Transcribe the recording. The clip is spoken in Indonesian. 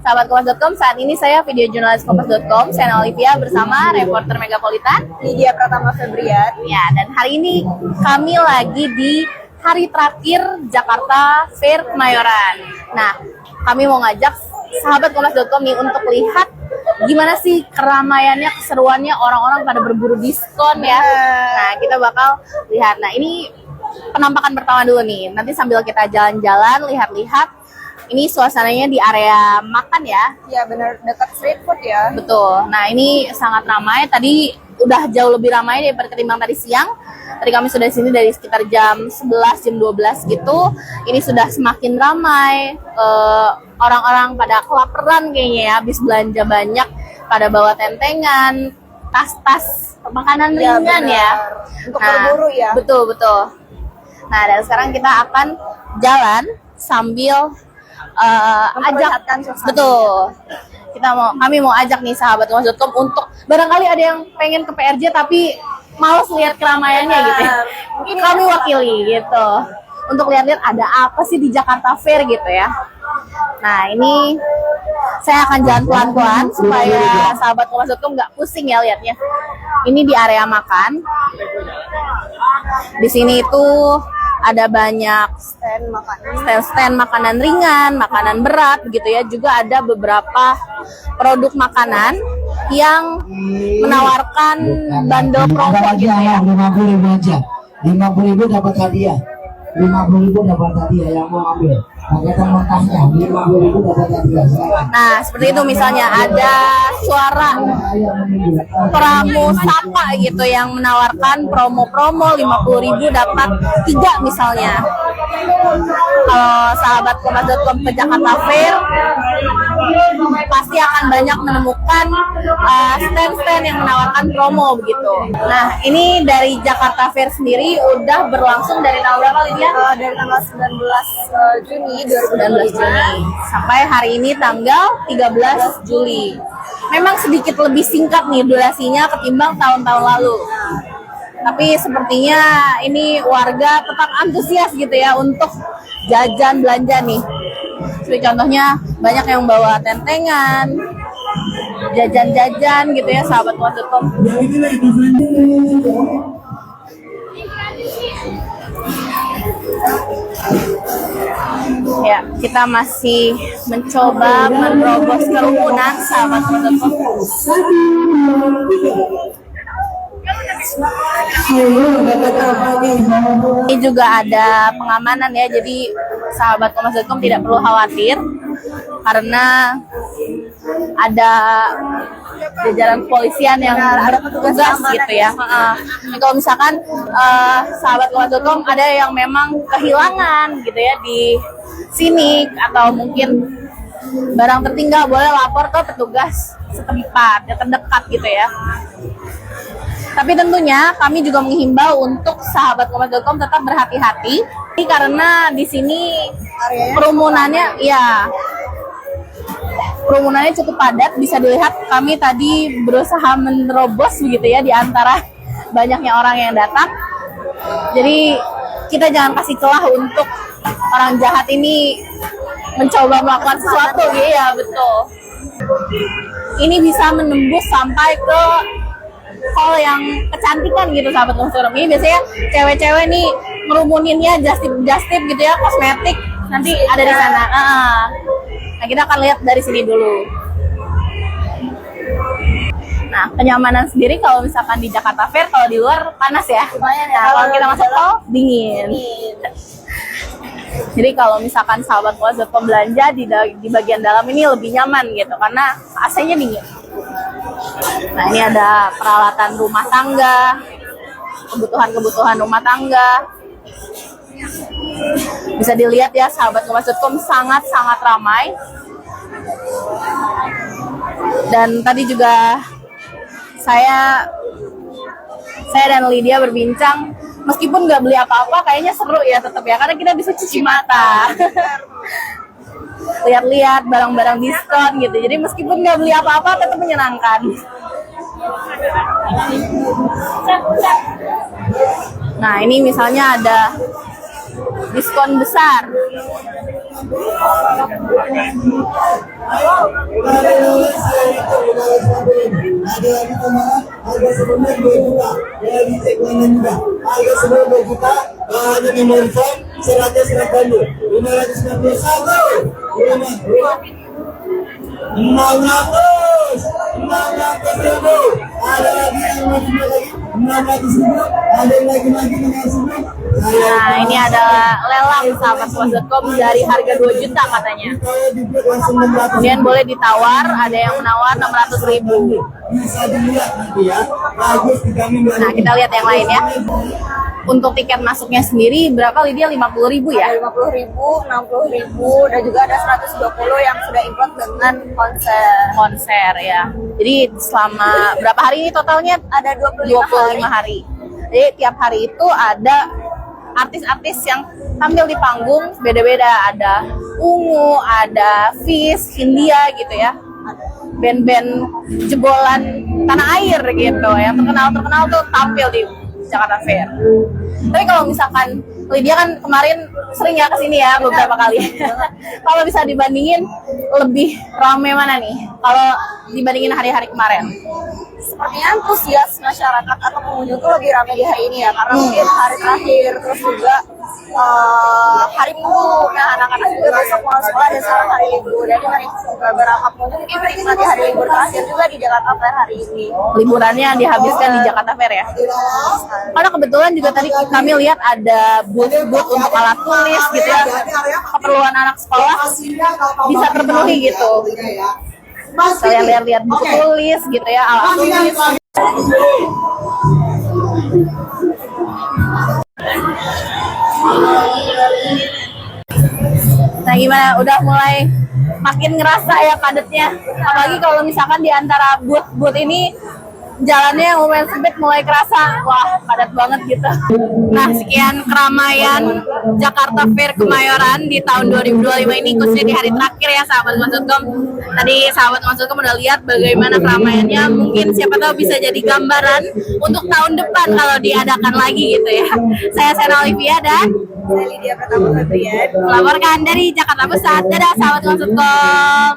Sahabat Kompas.com, saat ini saya video jurnalis Kompas.com, saya Olivia bersama reporter Megapolitan Lydia Pratama Febrian. Ya, dan hari ini kami lagi di hari terakhir Jakarta Fair Kemayoran. Nah, kami mau ngajak sahabat Kompas.com nih untuk lihat gimana sih keramaiannya, keseruannya, orang-orang pada berburu diskon ya. Nah, kita bakal lihat. Nah, ini penampakan pertama dulu nih. Nanti sambil kita jalan-jalan, lihat-lihat. Ini suasananya di area makan ya. Ya benar, dekat street food ya. Betul. Nah, ini sangat ramai. Tadi udah jauh lebih ramai daripada ketimbang tadi siang. Tadi kami sudah di sini dari sekitar jam 11, jam 12 gitu. Ini sudah semakin ramai. Orang-orang pada kelaparan kayaknya ya, habis belanja banyak, pada bawa tentengan, tas-tas makanan ringan ya. Untuk berburu ya. Betul. Nah, dan sekarang kita akan jalan sambil ajak, betul. Kami mau ajak nih sahabat Kompas.com untuk barangkali ada yang pengen ke PRJ tapi males lihat keramaiannya gitu ya. Kami wakili gitu. Untuk lihat-lihat ada apa sih di Jakarta Fair gitu ya. Nah, ini saya akan jalan pelan-pelan supaya sahabat Kompas.com nggak pusing ya lihatnya. Ini di area makan. Di sini itu ada banyak stand makanan ringan, makanan berat gitu ya. Juga ada beberapa produk makanan yang menawarkan bundle promo gitu ya. 50.000 aja. 50.000 dapat hadiah. 50.000 dapat hadiah yang mau ambil. Paketan mentahnya 50.000 dapat hadiah. Nah, seperti itu misalnya ada suara Pramu Sapa gitu yang menawarkan promo-promo 50.000 dapat 3 misalnya. Kalau sahabat Kompas.com ke Jakarta Fair pasti akan banyak menemukan stand-stand yang menawarkan promo begitu. Nah, ini dari Jakarta Fair sendiri udah berlangsung dari tanggal berapa Lydia? Dari tanggal 19 Juni 19 Juni sampai hari ini tanggal 13 Juli. Memang sedikit lebih singkat nih durasinya ketimbang tahun-tahun lalu. Tapi sepertinya ini warga tetap antusias gitu ya untuk jajan belanja nih. Seperti contohnya banyak yang bawa tentengan, jajan-jajan gitu ya sahabat Kompas.com. Ya, kita masih mencoba menerobos kerumunan sahabat Kompas.com. Ini juga ada pengamanan ya, jadi sahabat Kompas.com tidak perlu khawatir karena ada jajaran kepolisian yang bertugas gitu ya. Kalau misalkan sahabat Kompas.com ada yang memang kehilangan gitu ya di sini atau mungkin barang tertinggal, boleh lapor ke petugas setempat yang terdekat gitu ya. Tapi tentunya kami juga menghimbau untuk sahabat Kompas.com tetap berhati-hati karena di sini kerumunannya cukup padat. Bisa dilihat kami tadi berusaha menerobos begitu ya di antara banyaknya orang yang datang. Jadi kita jangan kasih celah untuk orang jahat ini mencoba melakukan sesuatu gitu ya, betul. Ini bisa menembus sampai ke hall yang kecantikan gitu sahabat Kompas.com. Ini biasanya cewek-cewek nih ngerumuninnya just tip gitu ya, kosmetik nanti ada di sana. Nah, kita akan lihat dari sini dulu. Nah, kenyamanan sendiri kalau misalkan di Jakarta Fair, kalau di luar panas ya. Nah, kalau kita masuk tol dingin. Jadi kalau misalkan sahabat Kompas.com belanja di bagian dalam ini lebih nyaman gitu karena AC-nya dingin. Nah, ini ada peralatan rumah tangga, kebutuhan rumah tangga. Bisa dilihat ya sahabat Kompas.com sangat-sangat ramai. Dan tadi juga saya dan Lydia berbincang, meskipun nggak beli apa-apa kayaknya seru ya tetap ya, karena kita bisa cuci mata. Lihat-lihat barang-barang diskon gitu. Jadi meskipun nggak beli apa-apa tetap menyenangkan. Nah, ini misalnya ada diskon besar Ada lagi tambahan, harga sebelumnya 2 juta. Ya dicek online juga. Harga sebelum 2 juta, hanya memori foam, seratnya serat bambu. 591. 600 ribu. Ada lagi yang mau juga lagi 600 ribu. Ada yang lagi dengan sebelum. Nah, ini adalah lelang sahabat Kompas.com dari harga 2 juta katanya. Kemudian boleh ditawar, ada yang menawar 600 ribu. Bisa dilihat nanti ya. Bagus dijamin. Nah, kita lihat yang lain ya. Untuk tiket masuknya sendiri berapa Lydia? 50 ribu ya? 50 ribu, 60 ribu, dan juga ada 120 yang sudah include dengan konser. Konser ya. Jadi selama berapa hari ini totalnya? Ada 25 hari. Jadi tiap hari itu ada artis-artis yang tampil di panggung beda-beda. Ada Ungu, ada Fis, Hindia gitu ya. Band-band jebolan tanah air gitu. Yang terkenal tuh tampil di Jakarta Fair. Tapi kalau misalkan Lydia kan kemarin sering ya kesini ya beberapa kali. Kalau bisa dibandingin lebih rame mana nih? Kalau dibandingin hari-hari kemarin? Sepertinya antusias masyarakat atau pengunjung tuh lebih ramai di hari ini ya, karena mungkin hari terakhir, terus juga hari Minggu. Nah, anak-anak juga besok mau sekolah dan sekarang hari libur. Jadi beberapa pengunjung mungkin menikmati hari libur terakhir juga di Jakarta Fair hari ini. Liburannya dihabiskan di Jakarta Fair ya? Karena kebetulan juga tadi kami lihat ada booth-booth untuk alat tulis gitu ya. Keperluan anak sekolah bisa terpenuhi gitu. Kalian lihat-lihat buku tulis gitu ya, alat tulis. Nah gimana, udah mulai makin ngerasa ya padatnya. Apalagi kalau misalkan di antara booth ini jalannya yang lumayan sempit, mulai kerasa wah padat banget gitu. Nah sekian keramaian Jakarta Fair Kemayoran di tahun 2025 ini, khususnya di hari terakhir ya sahabat Kompas.com. Tadi sahabat Kompas.com udah lihat bagaimana keramaiannya, mungkin siapa tahu bisa jadi gambaran untuk tahun depan kalau diadakan lagi gitu ya. Saya Sena Olivia dan Saya Lydia Pratama Febrian. melaporkan dari Jakarta Pusat. Dadah sahabat Kompas.com.